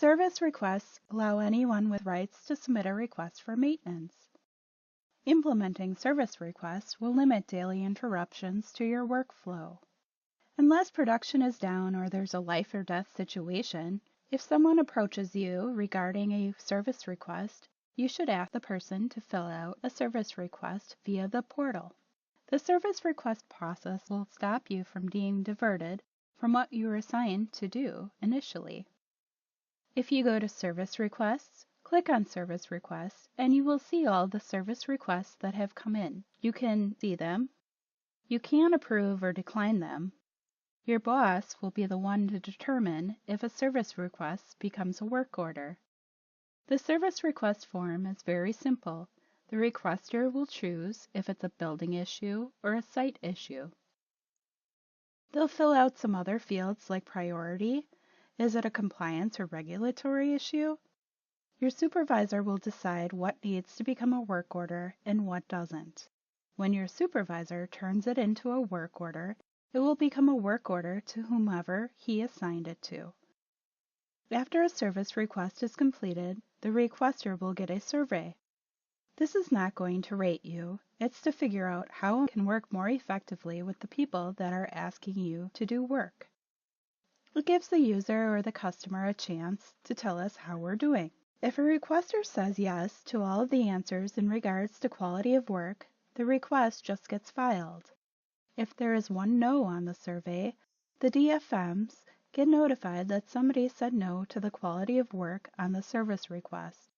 Service requests allow anyone with rights to submit a request for maintenance. Implementing service requests will limit daily interruptions to your workflow. Unless production is down or there's a life or death situation, if someone approaches you regarding a service request, you should ask the person to fill out a service request via the portal. The service request process will stop you from being diverted from what you were assigned to do initially. If you go to Service Requests, click on Service Requests, and you will see all the service requests that have come in. You can see them. You can approve or decline them. Your boss will be the one to determine if a service request becomes a work order. The service request form is very simple. The requester will choose if it's a building issue or a site issue. They'll fill out some other fields like priority. Is it a compliance or regulatory issue? Your supervisor will decide what needs to become a work order and what doesn't. When your supervisor turns it into a work order, it will become a work order to whomever he assigned it to. After a service request is completed, the requester will get a survey. This is not going to rate you. It's to figure out how it can work more effectively with the people that are asking you to do work. It gives the user or the customer a chance to tell us how we're doing. If a requester says yes to all of the answers in regards to quality of work, the request just gets filed. If there is one no on the survey, the DFMs get notified that somebody said no to the quality of work on the service request.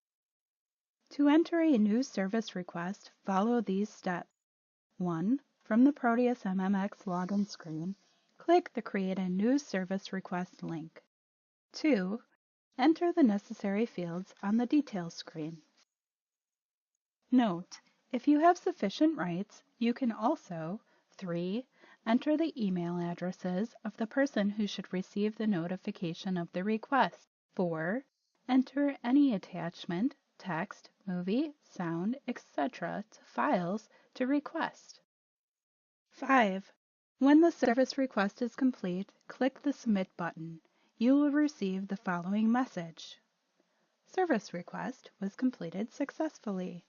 To enter a new service request, follow these steps. 1. From the Proteus MMX login screen, click the Create a New Service Request link. 2. Enter the necessary fields on the Details screen. Note: if you have sufficient rights, you can also 3. Enter the email addresses of the person who should receive the notification of the request. 4. Enter any attachment, text, movie, sound, etc. to files to request. 5. When the service request is complete, click the Submit button. You will receive the following message: Service request was completed successfully.